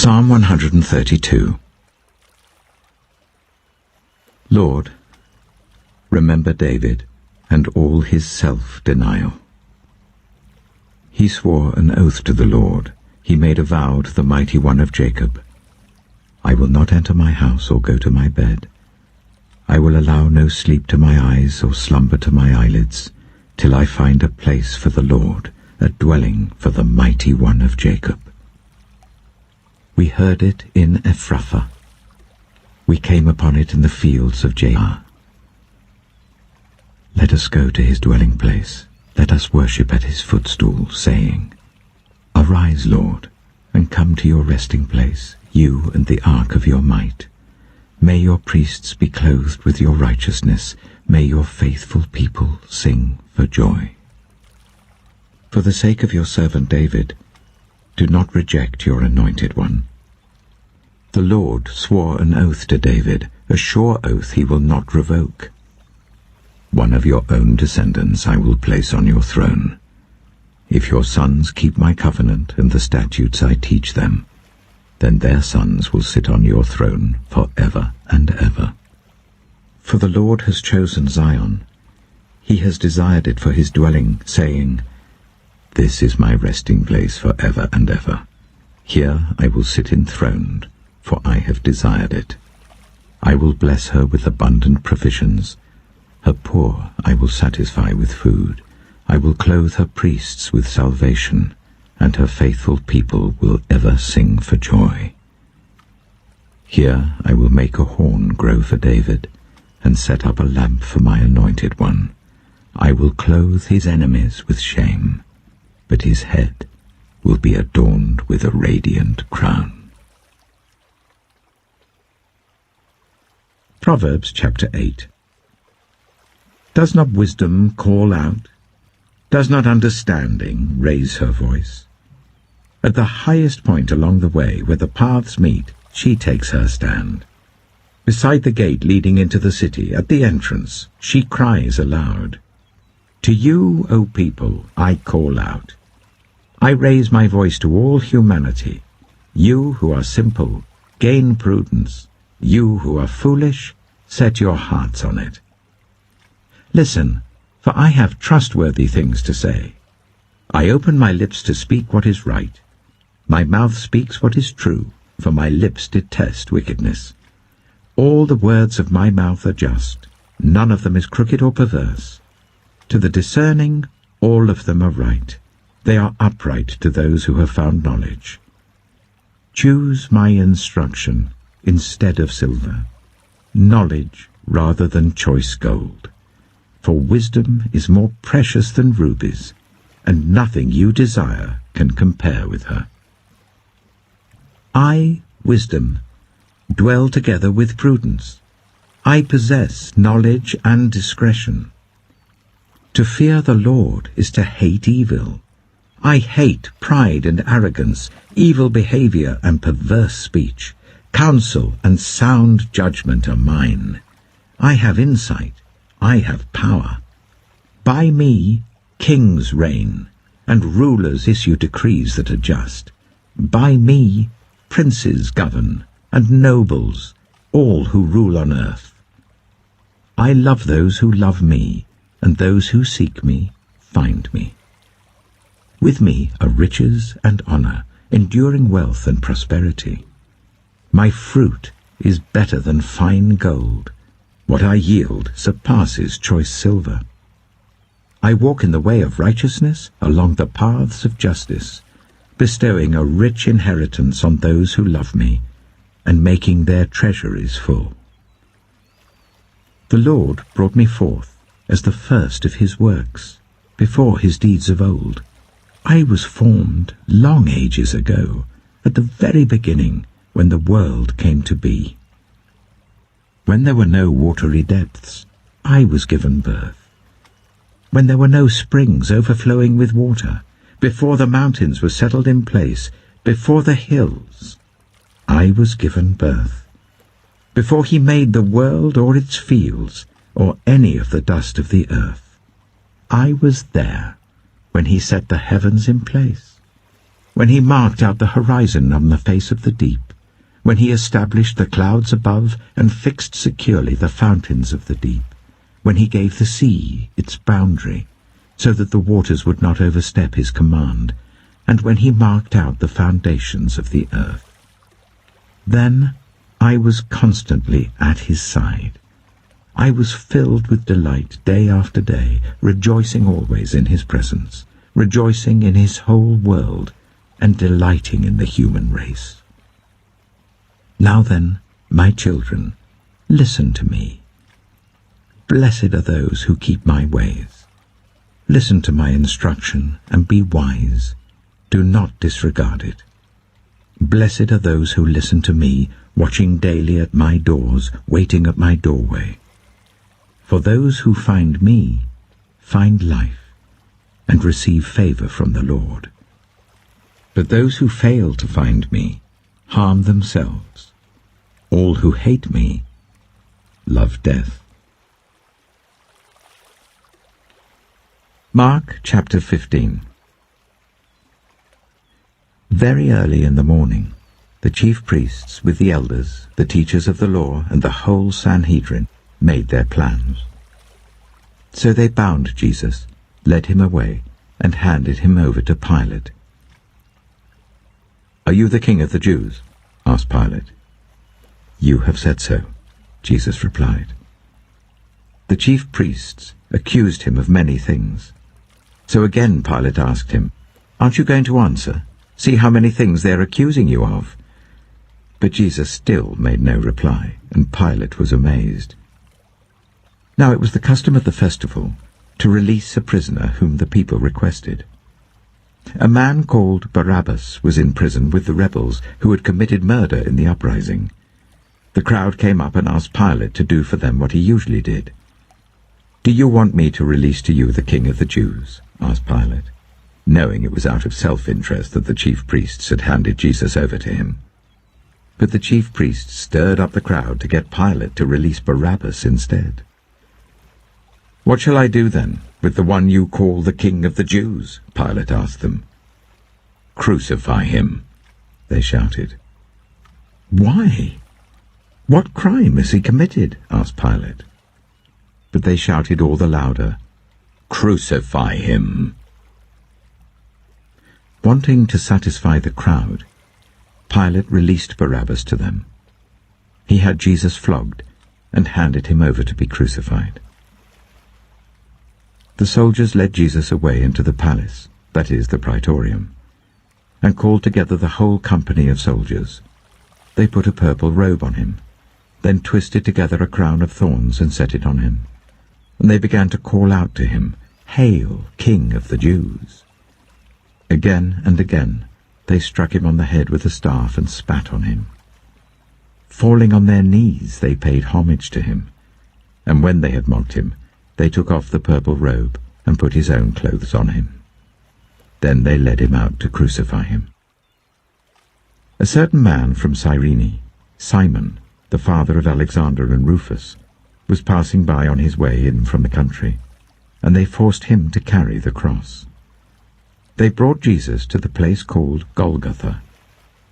Psalm 132. Lord, remember David and all his self-denial. He swore an oath to the Lord. He made a vow to the Mighty One of Jacob. I will not enter my house or go to my bed. I will allow no sleep to my eyes or slumber to my eyelids, till I find a place for the Lord, a dwelling for the Mighty One of Jacob. We heard it in Ephrathah. We came upon it in the fields of Jah. Let us go to his dwelling place. Let us worship at his footstool, saying, Arise, Lord, and come to your resting place, you and the ark of your might. May your priests be clothed with your righteousness. May your faithful people sing for joy. For the sake of your servant David, do not reject your anointed one. The Lord swore an oath to David, a sure oath he will not revoke. One of your own descendants I will place on your throne. If your sons keep my covenant and the statutes I teach them, then their sons will sit on your throne forever and ever. For the Lord has chosen Zion. He has desired it for his dwelling, saying, This is my resting place forever and ever. Here I will sit enthroned, for I have desired it. I will bless her with abundant provisions. Her poor I will satisfy with food. I will clothe her priests with salvation, and her faithful people will ever sing for joy. Here I will make a horn grow for David, and set up a lamp for my anointed one. I will clothe his enemies with shame, but his head will be adorned with a radiant crown. Proverbs chapter 8. Does not wisdom call out? Does not understanding raise her voice? At the highest point along the way where the paths meet, she takes her stand. Beside the gate leading into the city, at the entrance, she cries aloud. To you, O people, I call out. I raise my voice to all humanity. You who are simple, gain prudence. You who are foolish, set your hearts on it. Listen, for I have trustworthy things to say. I open my lips to speak what is right. My mouth speaks what is true, for my lips detest wickedness. All the words of my mouth are just. None of them is crooked or perverse. To the discerning, all of them are right. They are upright to those who have found knowledge. Choose my instruction instead of silver, knowledge rather than choice gold. For wisdom is more precious than rubies, and nothing you desire can compare with her. I, wisdom, dwell together with prudence. I possess knowledge and discretion. To fear the Lord is to hate evil. I hate pride and arrogance, evil behavior and perverse speech. Counsel and sound judgment are mine. I have insight. I have power. By me kings reign, and rulers issue decrees that are just. By me princes govern, and nobles, all who rule on earth. I love those who love me, and those who seek me find me. With me are riches and honor, enduring wealth and prosperity. My fruit is better than fine gold. What I yield surpasses choice silver. I walk in the way of righteousness along the paths of justice, bestowing a rich inheritance on those who love me, and making their treasuries full. The Lord brought me forth as the first of his works, before his deeds of old. I was formed long ages ago, at the very beginning, when the world came to be. When there were no watery depths, I was given birth. When there were no springs overflowing with water, before the mountains were settled in place, before the hills, I was given birth. Before he made the world or its fields, or any of the dust of the earth, I was there when he set the heavens in place. when he marked out the horizon on the face of the deep, when he established the clouds above and fixed securely the fountains of the deep, when he gave the sea its boundary, so that the waters would not overstep his command, and when he marked out the foundations of the earth. Then I was constantly at his side. I was filled with delight day after day, rejoicing always in his presence, rejoicing in his whole world, and delighting in the human race. Now then, my children, listen to me. Blessed are those who keep my ways. Listen to my instruction and be wise. Do not disregard it. Blessed are those who listen to me, watching daily at my doors, waiting at my doorway. For those who find me find life and receive favor from the Lord. But those who fail to find me harm themselves. All who hate me love death. Mark chapter 15. Very early in the morning, the chief priests with the elders, the teachers of the law, and the whole Sanhedrin made their plans. So they bound Jesus, led him away, and handed him over to Pilate. "Are you the king of the Jews?" asked Pilate. "You have said so," Jesus replied. The chief priests accused him of many things. So again Pilate asked him, "Aren't you going to answer? See how many things they are accusing you of." But Jesus still made no reply, and Pilate was amazed. Now it was the custom at the festival to release a prisoner whom the people requested. A man called Barabbas was in prison with the rebels who had committed murder in the uprising. The crowd came up and asked Pilate to do for them what he usually did. "Do you want me to release to you the king of the Jews?" asked Pilate, knowing it was out of self-interest that the chief priests had handed Jesus over to him. But the chief priests stirred up the crowd to get Pilate to release Barabbas instead. "What shall I do then with the one you call the king of the Jews?" Pilate asked them. "Crucify him," they shouted. "Why? What crime has he committed?" asked Pilate. But they shouted all the louder, "Crucify him." Wanting to satisfy the crowd, Pilate released Barabbas to them. He had Jesus flogged and handed him over to be crucified. The soldiers led Jesus away into the palace, that is, the praetorium, and called together the whole company of soldiers. They put a purple robe on him, then twisted together a crown of thorns and set it on him. And they began to call out to him, "Hail, King of the Jews!" Again and again they struck him on the head with a staff and spat on him. Falling on their knees they paid homage to him, and when they had mocked him, they took off the purple robe and put his own clothes on him. Then they led him out to crucify him. A certain man from Cyrene, Simon, the father of Alexander and Rufus, was passing by on his way in from the country, and they forced him to carry the cross. They brought Jesus to the place called Golgotha,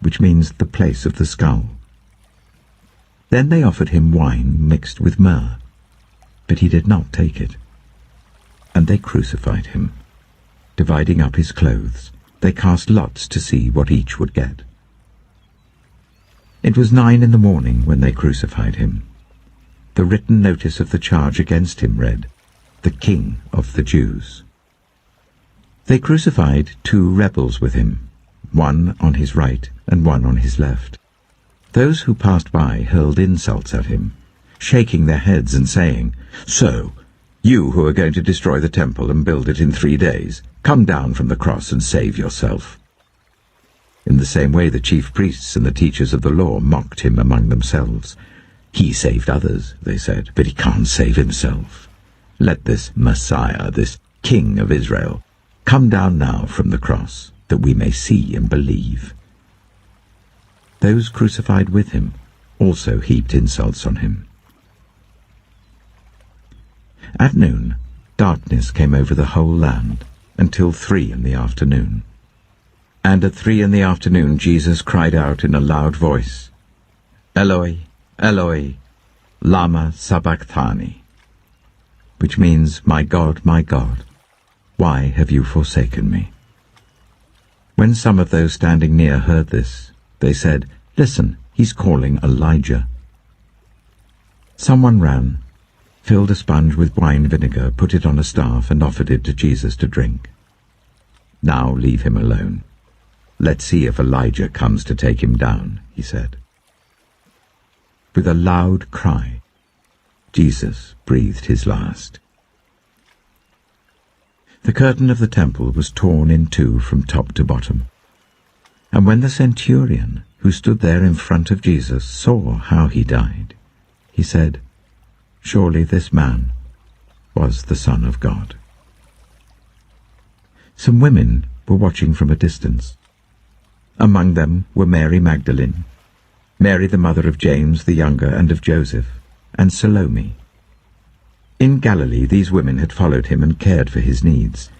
which means the place of the skull. Then they offered him wine mixed with myrrh, but he did not take it. And they crucified him. Dividing up his clothes, they cast lots to see what each would get. It was 9 in the morning when they crucified him. The written notice of the charge against him read, "The King of the Jews." They crucified 2 rebels with him, one on his right and one on his left. Those who passed by hurled insults at him, shaking their heads and saying, "So, you who are going to destroy the temple and build it in 3 days, come down from the cross and save yourself." In the same way the chief priests and the teachers of the law mocked him among themselves. "He saved others," they said, "but he can't save himself. Let this Messiah, this King of Israel, come down now from the cross, that we may see and believe." Those crucified with him also heaped insults on him. At noon, darkness came over the whole land until 3 in the afternoon. And at 3 in the afternoon Jesus cried out in a loud voice, Eloi, Eloi, lama sabachthani, which means, my God, why have you forsaken me? When some of those standing near heard this, they said, Listen, he's calling Elijah. Someone ran, filled a sponge with wine vinegar, put it on a staff, and offered it to Jesus to drink. Now leave him alone. Let's see if Elijah comes to take him down, he said. With a loud cry, Jesus breathed his last. The curtain of the temple was torn in two from top to bottom. And when the centurion, who stood there in front of Jesus, saw how he died, he said, Surely this man was the Son of God. Some women were watching from a distance. Among them were Mary Magdalene, Mary the mother of James the younger and of Joseph, and Salome. In Galilee these women had followed him and cared for his needs.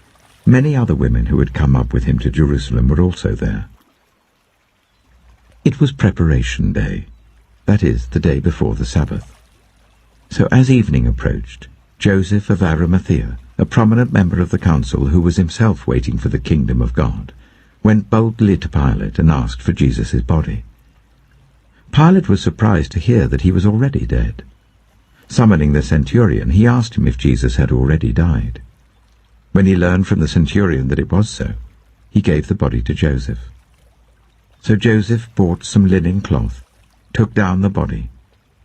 Many other women who had come up with him to Jerusalem were also there. It was preparation day, that is, the day before the Sabbath. So as evening approached, Joseph of Arimathea, a prominent member of the council who was himself waiting for the kingdom of God, went boldly to Pilate and asked for Jesus' body. Pilate was surprised to hear that he was already dead. Summoning the centurion, he asked him if Jesus had already died. When he learned from the centurion that it was so, he gave the body to Joseph. So Joseph bought some linen cloth, took down the body,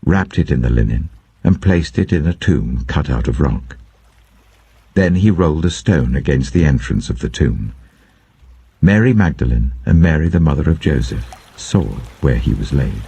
wrapped it in the linen, and placed it in a tomb cut out of rock. Then he rolled a stone against the entrance of the tomb. Mary Magdalene and Mary the mother of Joseph saw where he was laid.